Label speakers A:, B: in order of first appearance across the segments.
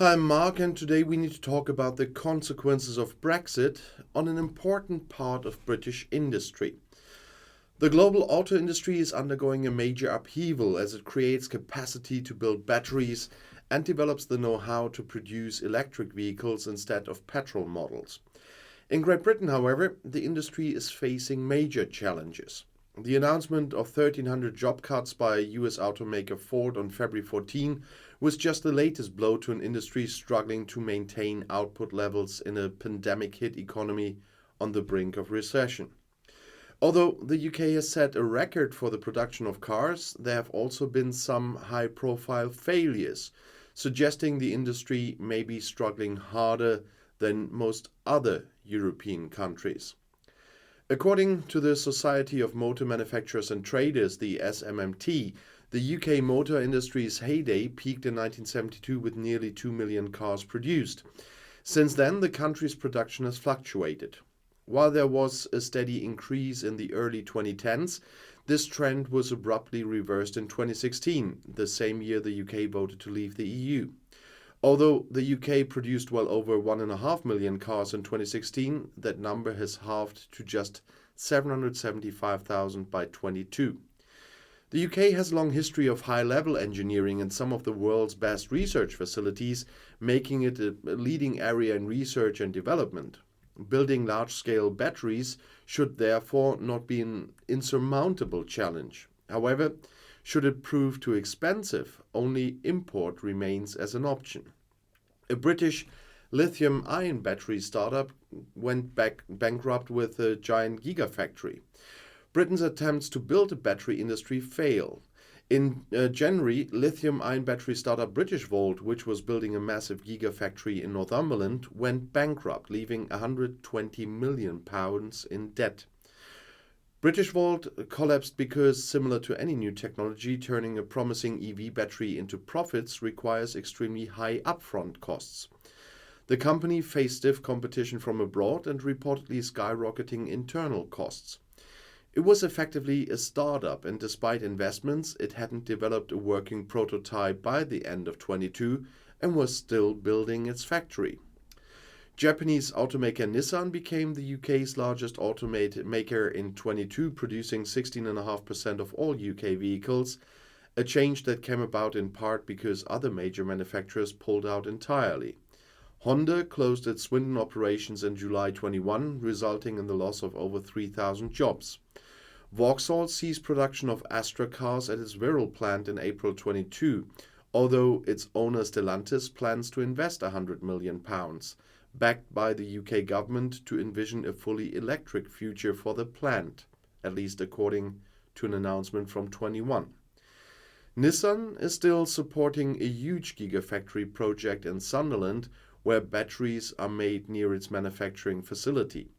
A: Hi, I'm Mark, and today we need to talk about the consequences of Brexit on an important part of British industry. The global auto industry is undergoing a major upheaval as it creates capacity to build batteries and develops the know how to produce electric vehicles instead of petrol models. In Great Britain, however, the industry is facing major challenges. The announcement of 1,300 job cuts by US automaker Ford on February 14 was just the latest blow to an industry struggling to maintain output levels in a pandemic hit economy on the brink of recession. Although the UK has set a record for the production of cars, there have also been some high profile failures, suggesting the industry may be struggling harder than most other European countries. According to the Society of Motor Manufacturers and Traders, the SMMT, the UK motor industry's heyday peaked in 1972 with nearly 2 million cars produced. Since then, the country's production has fluctuated. While there was a steady increase in the early 2010s, this trend was abruptly reversed in 2016, the same year the UK voted to leave the EU. Although the UK produced well over 1.5 million cars in 2016, that number has halved to just 775,000 by 22. The UK has a long history of high-level engineering and some of the world's best research facilities, making it a leading area in research and development. Building large-scale batteries should therefore not be an insurmountable challenge. However, should it prove too expensive, only import remains as an option. A British lithium-ion battery startup went bankrupt with a giant gigafactory. Britain's attempts to build a battery industry fail. In January, lithium-ion battery startup Britishvolt, which was building a massive gigafactory in Northumberland, went bankrupt, leaving £120 million in debt. Britishvolt collapsed because, similar to any new technology, turning a promising EV battery into profits requires extremely high upfront costs. The company faced stiff competition from abroad and reportedly skyrocketing internal costs. It was effectively a startup, and despite investments, it hadn't developed a working prototype by the end of 22 and was still building its factory. Japanese automaker Nissan became the UK's largest automaker in 22, producing 16.5% of all UK vehicles, a change that came about in part because other major manufacturers pulled out entirely. Honda closed its Swindon operations in July 21, resulting in the loss of over 3,000 jobs. Vauxhall ceased production of Astra cars at its Wirral plant in April 22, although its owner Stellantis plans to invest £100 million. Backed by the UK government to envision a fully electric future for the plant, at least according to an announcement from 21. Nissan is still supporting a huge gigafactory project in Sunderland where batteries are made near its manufacturing facility.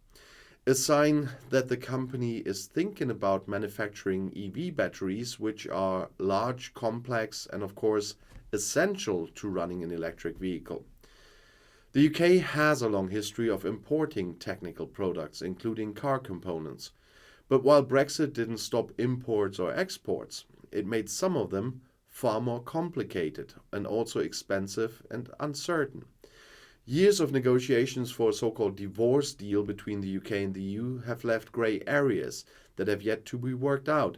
A: A sign that the company is thinking about manufacturing EV batteries, which are large, complex, and of course essential to running an electric vehicle. The UK has a long history of importing technical products, including car components. But while Brexit didn't stop imports or exports, it made some of them far more complicated and also expensive and uncertain. Years of negotiations for a so-called divorce deal between the UK and the EU have left grey areas that have yet to be worked out.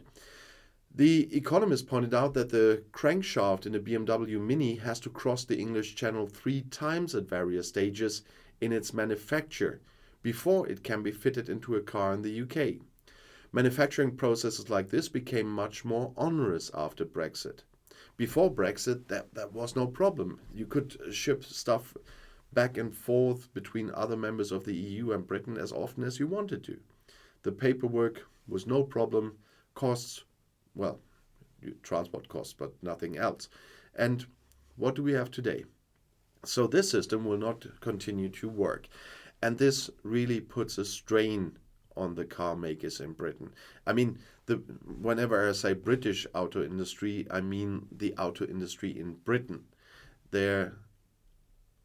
A: The Economist pointed out that the crankshaft in a BMW Mini has to cross the English Channel 3 times at various stages in its manufacture before it can be fitted into a car in the UK. Manufacturing processes like this became much more onerous after Brexit. Before Brexit, that was no problem. You could ship stuff back and forth between other members of the EU and Britain as often as you wanted to. The paperwork was no problem. Costs, well, transport costs, but nothing else. And what do we have today? So this system will not continue to work. And this really puts a strain on the car makers in Britain. I mean, whenever I say British auto industry, I mean the auto industry in Britain. There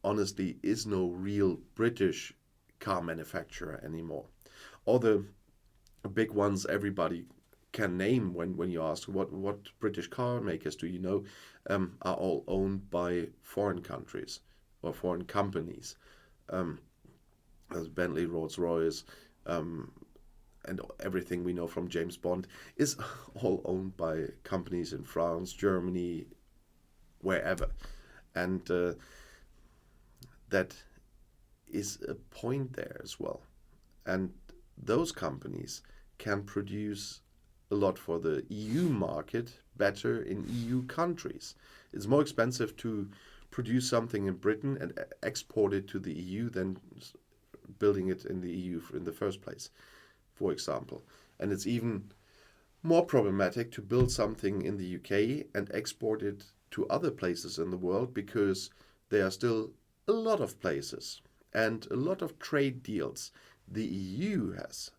A: honestly is no real British car manufacturer anymore. All the big ones everybody can name when you ask what British car makers do you know, are all owned by foreign countries. or foreign companies. As Bentley, Rolls-Royce, and everything we know from James Bond is all owned by companies in France, Germany, wherever. And that is a point there as well. And those companies can produce a lot for the EU market better in EU countries. It's more expensive to produce something in Britain and export it to the EU than building it in the EU in the first place, for example. And it's even more problematic to build something in the UK and export it to other places in the world, because there are still a lot of places and a lot of trade deals the EU has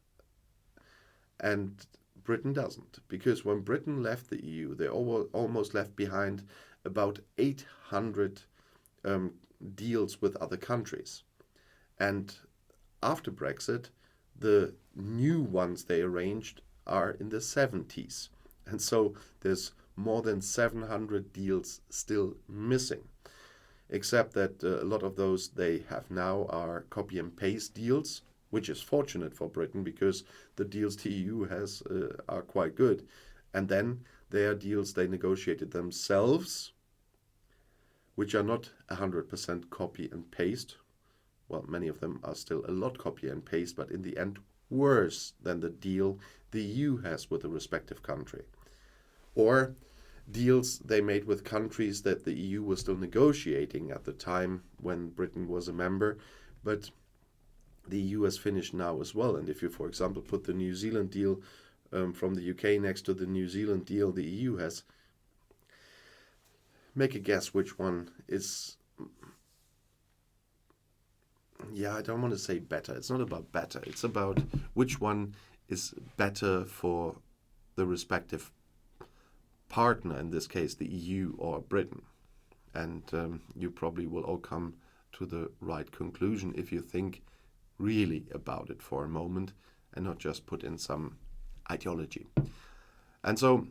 A: and Britain doesn't. Because when Britain left the EU, they almost left behind about 800 deals with other countries. And after Brexit, the new ones they arranged are in the 70s. And so there's more than 700 deals still missing. Except that a lot of those they have now are copy and paste deals, which is fortunate for Britain because the deals the EU has are quite good. And then there are deals they negotiated themselves, which are not 100% copy and paste. Well, many of them are still a lot copy and paste, but in the end worse than the deal the EU has with the respective country. Or deals they made with countries that the EU was still negotiating at the time when Britain was a member, but the EU has finished now as well. And if you, for example, put the New Zealand deal from the UK next to the New Zealand deal the EU has, make a guess which one is... Yeah, I don't want to say better. It's not about better. It's about which one is better for the respective partner, in this case the EU or Britain. And you probably will all come to the right conclusion if you think really about it for a moment and not just put in some ideology. And so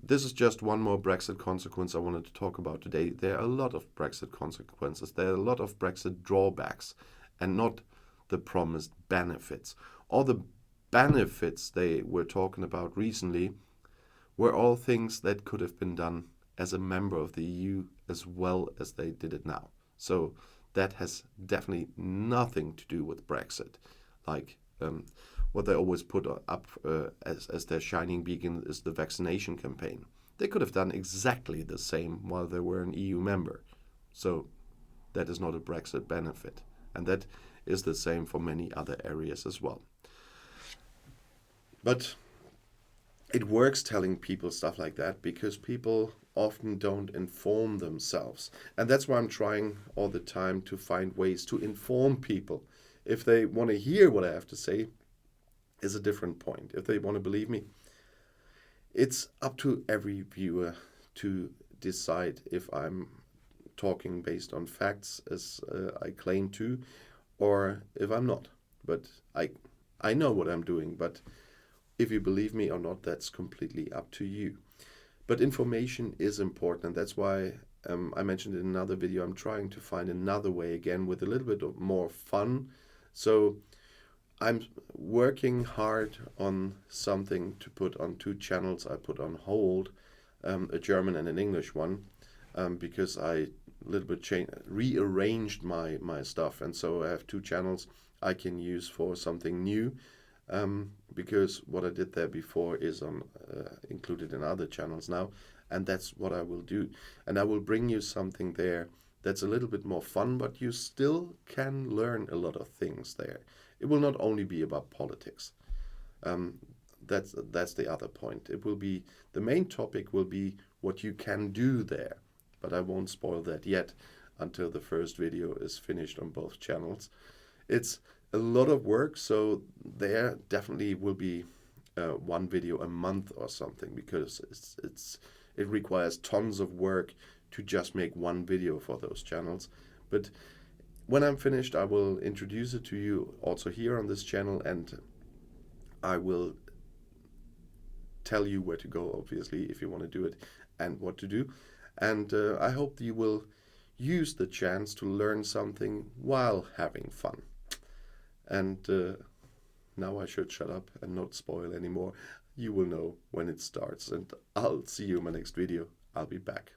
A: this is just one more Brexit consequence I wanted to talk about today. There are a lot of Brexit consequences. There are a lot of Brexit drawbacks and not the promised benefits. All the benefits they were talking about recently were all things that could have been done as a member of the EU as well as they did it now. So that has definitely nothing to do with Brexit. Like what they always put up as their shining beacon is the vaccination campaign. They could have done exactly the same while they were an EU member. So that is not a Brexit benefit. And that is the same for many other areas as well. But it works telling people stuff like that because people often don't inform themselves. And that's why I'm trying all the time to find ways to inform people. If they want to hear what I have to say, is a different point. If they want to believe me, it's up to every viewer to decide if I'm talking based on facts as I claim to, or if I'm not. But I know what I'm doing, but if you believe me or not, that's completely up to you. But information is important. That's why I mentioned in another video, I'm trying to find another way again with a little bit of more fun. So I'm working hard on something to put on 2 channels. I put on hold, a German and an English one, because I a little bit rearranged my stuff. And so I have 2 channels I can use for something new. Because what I did there before is included in other channels now, and that's what I will do. And I will bring you something there that's a little bit more fun, but you still can learn a lot of things there. It will not only be about politics. That's the other point. It will be, the main topic will be what you can do there, but I won't spoil that yet until the first video is finished on both channels. It's a lot of work, so there definitely will be 1 video a month or something, because it requires tons of work to just make 1 video for those channels. But when I'm finished, I will introduce it to you also here on this channel, and I will tell you where to go, obviously, if you want to do it, and what to do. And I hope you will use the chance to learn something while having fun. And now I should shut up and not spoil anymore. You will know when it starts, and I'll see you in my next video. I'll be back.